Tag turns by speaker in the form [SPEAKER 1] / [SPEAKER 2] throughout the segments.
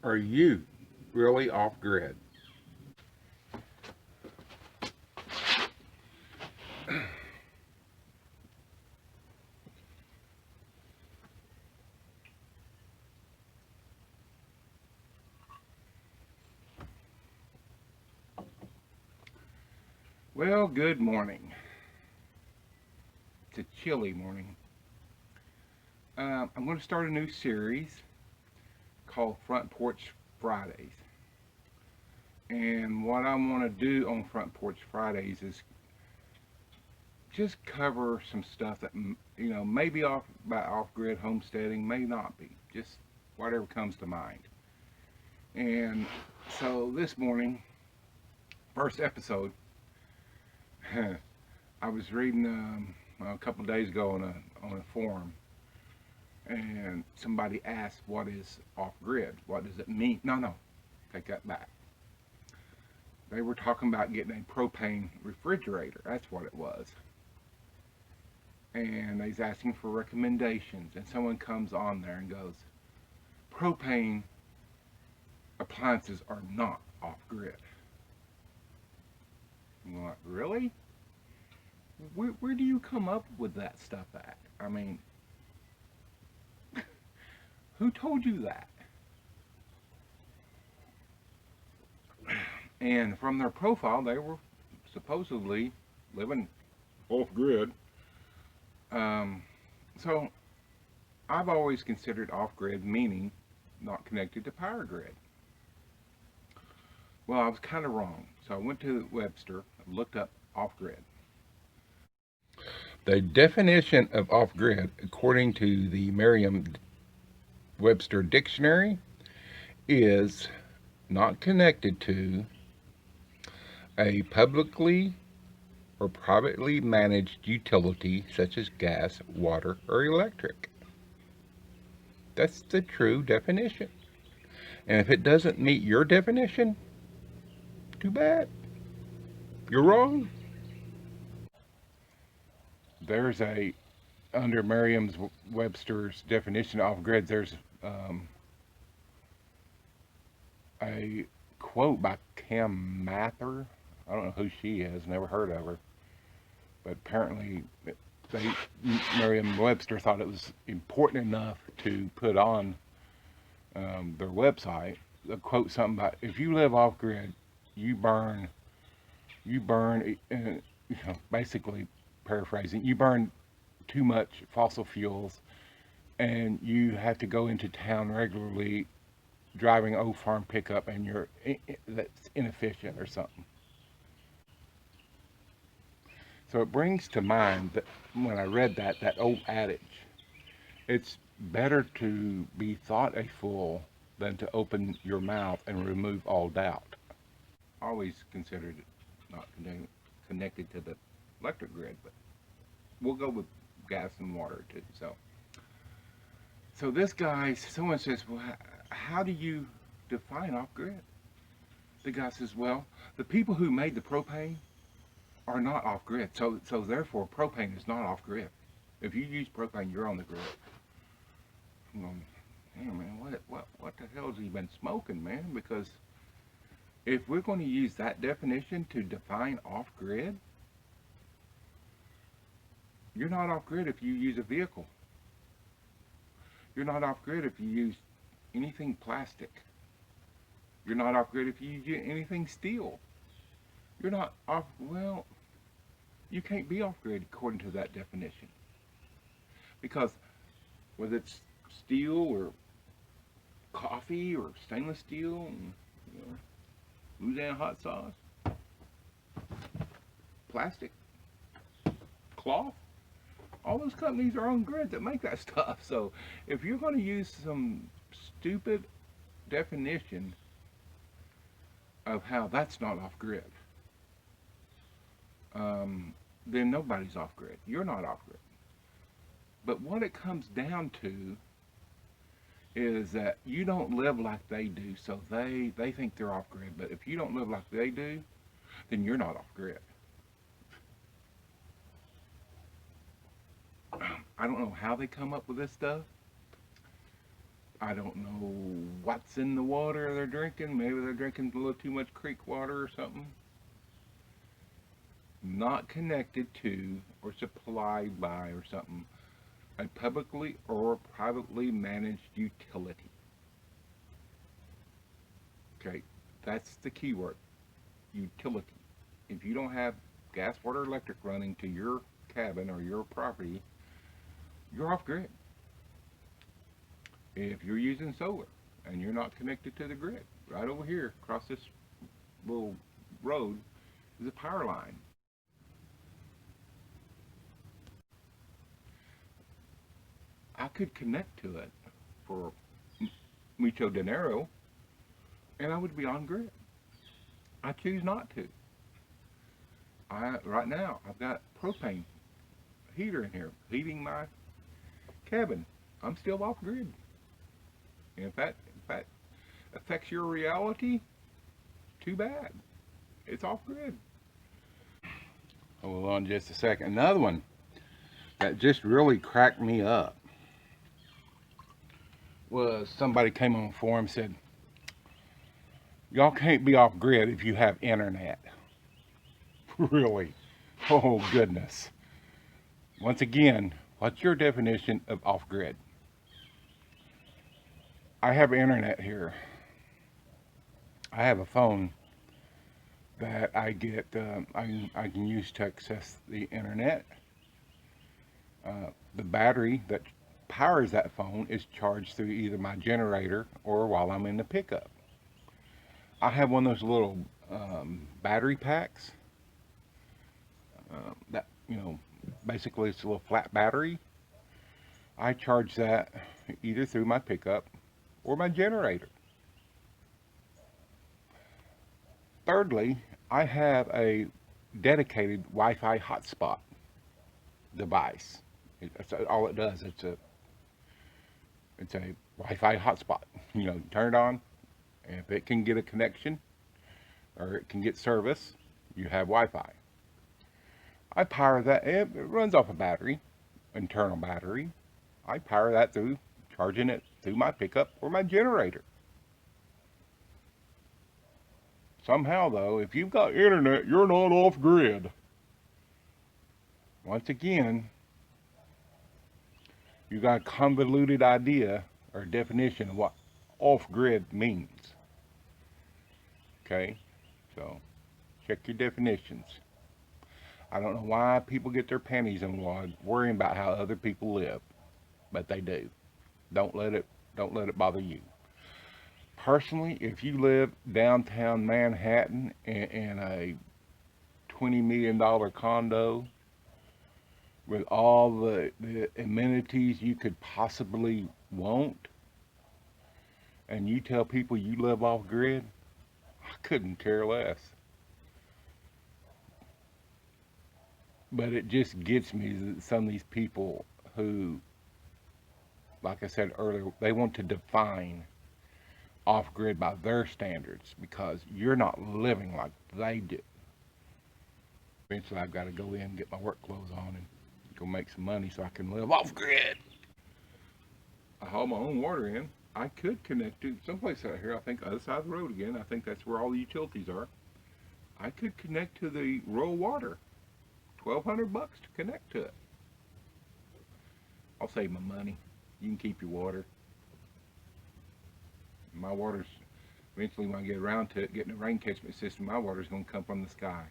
[SPEAKER 1] Are you really off grid? Well, good morning. It's a chilly morning. I'm going to start a new series called Front Porch Fridays. And what I want to do on Front Porch Fridays is just cover some stuff that may be off-grid homesteading, may not be, just whatever comes to mind. And so this morning, first episode, I was reading a couple of days ago on a forum, and somebody asked, "What is off-grid? What does it mean?" No, take that back. They were talking about getting a propane refrigerator. That's what it was. And they's asking for recommendations, and someone comes on there and goes, "Propane appliances are not off-grid." I'm like, really? Where do you come up with that stuff at? I mean, who told you that? And from their profile, they were supposedly living off-grid. So I've always considered off-grid meaning not connected to power grid. Well, I was kind of wrong. So I went to Webster and looked up off-grid. The definition of off-grid, according to the MerriamWebster dictionary, is not connected to a publicly or privately managed utility such as gas, water, or electric. That's the true definition. And if it doesn't meet your definition, too bad. You're wrong. There's under Merriam-Webster's definition of off-grid, there's a quote by Cam Mather. I don't know who she is, never heard of her. But apparently Merriam-Webster thought it was important enough to put on their website. A quote something about, if you live off-grid, you burn, basically paraphrasing, you burn too much fossil fuels, and you have to go into town regularly driving old farm pickup, and that's inefficient or something. So it brings to mind that when I read that old adage, it's better to be thought a fool than to open your mouth and remove all doubt. Always considered it not connected to the electric grid, but we'll go with gas and water too. So this guy, someone says, well, how do you define off-grid? The guy says, well, the people who made the propane are not off-grid, so therefore propane is not off-grid. If you use propane, you're on the grid. I'm going, damn man, what the hell's he been smoking, man? Because if we're going to use that definition to define off-grid, you're not off-grid if you use a vehicle. You're not off-grid if you use anything plastic. You're not off-grid if you use anything steel. You're not off, well, you can't be off-grid according to that definition. Because whether it's steel or coffee or stainless steel, and, Louisiana hot sauce, plastic, cloth, all those companies are on grid that make that stuff. So if you're going to use some stupid definition of how that's not off grid, then nobody's off grid. You're not off grid. But what it comes down to is that you don't live like they do, so they think they're off grid. But if you don't live like they do, then you're not off grid. I don't know how they come up with this stuff, I don't know what's in the water they're drinking. Maybe they're drinking a little too much creek water or something. Not connected to or supplied by or something a publicly or privately managed utility. Okay, that's the key word, utility. If you don't have gas, water, electric running to your cabin or your property, you're off grid. If you're using solar and you're not connected to the grid, right over here across this little road is a power line. I could connect to it for mucho dinero and I would be on grid. I choose not to. Right now I've got propane heater in here heating my cabin. I'm still off grid. And if that affects your reality, too bad. It's off grid. Hold on just a second. Another one that just really cracked me up was somebody came on the forum and said, y'all can't be off grid if you have internet. Really? Oh goodness. Once again, what's your definition of off grid? I have internet here. I have a phone that I get, I can use to access the internet. The battery that powers that phone is charged through either my generator or while I'm in the pickup. I have one of those little battery packs that, basically it's a little flat battery. I charge that either through my pickup or my generator. Thirdly, I have a dedicated Wi-Fi hotspot device. That's all it does. It's a Wi-Fi hotspot. Turn it on, and if it can get a connection or it can get service, you have Wi-Fi. I power that. It runs off a battery, internal battery. I power that through charging it through my pickup or my generator. Somehow, though, if you've got internet, you're not off grid. Once again, you got a convoluted idea or definition of what off grid means. Okay, so check your definitions. I don't know why people get their panties in a wad worrying about how other people live, but they do. Don't let it bother you. Personally, if you live downtown Manhattan in a $20 million condo with all the amenities you could possibly want, and you tell people you live off grid, I couldn't care less. But it just gets me that some of these people who, like I said earlier, they want to define off grid by their standards because you're not living like they do. Eventually I've got to go in and get my work clothes on and go make some money so I can live off grid. I haul my own water in. I could connect to someplace out here, I think other side of the road again. I think that's where all the utilities are. I could connect to the rural water. $1,200 to connect to it. I'll save my money. You can keep your water. My water's, eventually when I get around to it, getting a rain catchment system, my water's going to come from the sky.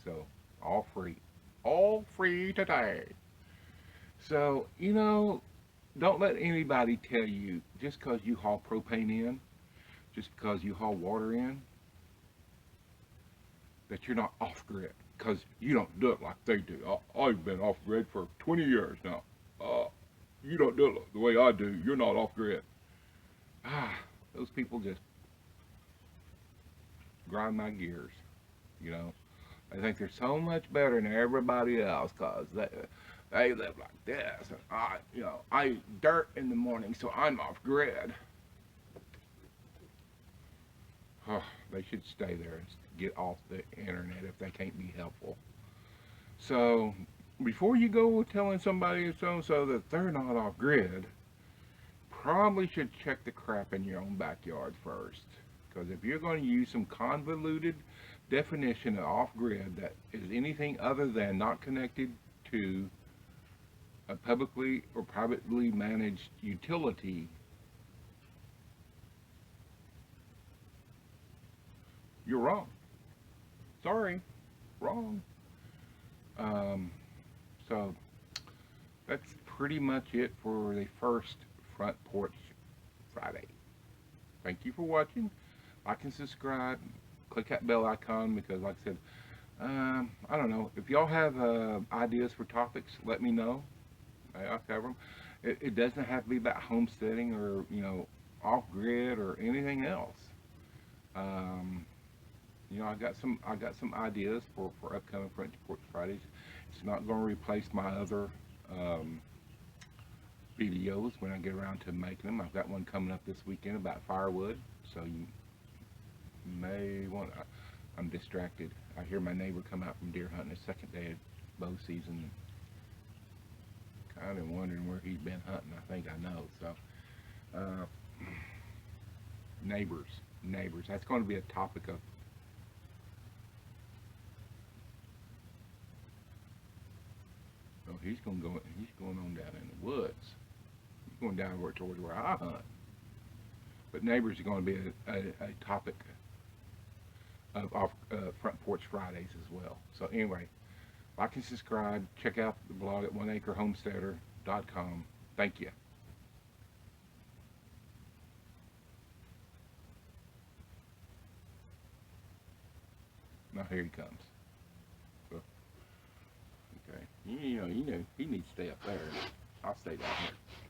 [SPEAKER 1] So, all free. All free today. So, don't let anybody tell you, just because you haul propane in, just because you haul water in, that you're not off grid. Because you don't do it like they do. I've been off grid for 20 years now. You don't do it the way I do. You're not off grid. Those people just grind my gears. They think they're so much better than everybody else because they live like this. And I eat dirt in the morning, so I'm off grid. They should stay there and get off the internet if they can't be helpful. So before you go telling somebody so-and-so that they're not off grid, probably should check the crap in your own backyard first. Because if you're going to use some convoluted definition of off-grid that is anything other than not connected to a publicly or privately managed utility, you're wrong. Sorry, wrong. Um, so that's pretty much it for the first Front Porch Friday. Thank you for watching. Like and subscribe. Click that bell icon because, like I said, I don't know. If y'all have ideas for topics, let me know. I'll cover them. It doesn't have to be about homesteading or, off grid or anything else. Um, I got some ideas for upcoming Front Porch Fridays. It's not going to replace my other videos when I get around to making them. I've got one coming up this weekend about firewood, so you may want. I'm distracted. I hear my neighbor come out from deer hunting the second day of bow season. Kind of wondering where he's been hunting. I think I know. So, neighbors. That's going to be a topic of. Oh, he's going on down in the woods. He's going down towards where I hunt. But neighbors are going to be a topic of Front Porch Fridays as well. So anyway, like and subscribe. Check out the blog at oneacrehomesteader.com. Thank you. Now here he comes. So, okay, he needs to stay up there. I'll stay down here.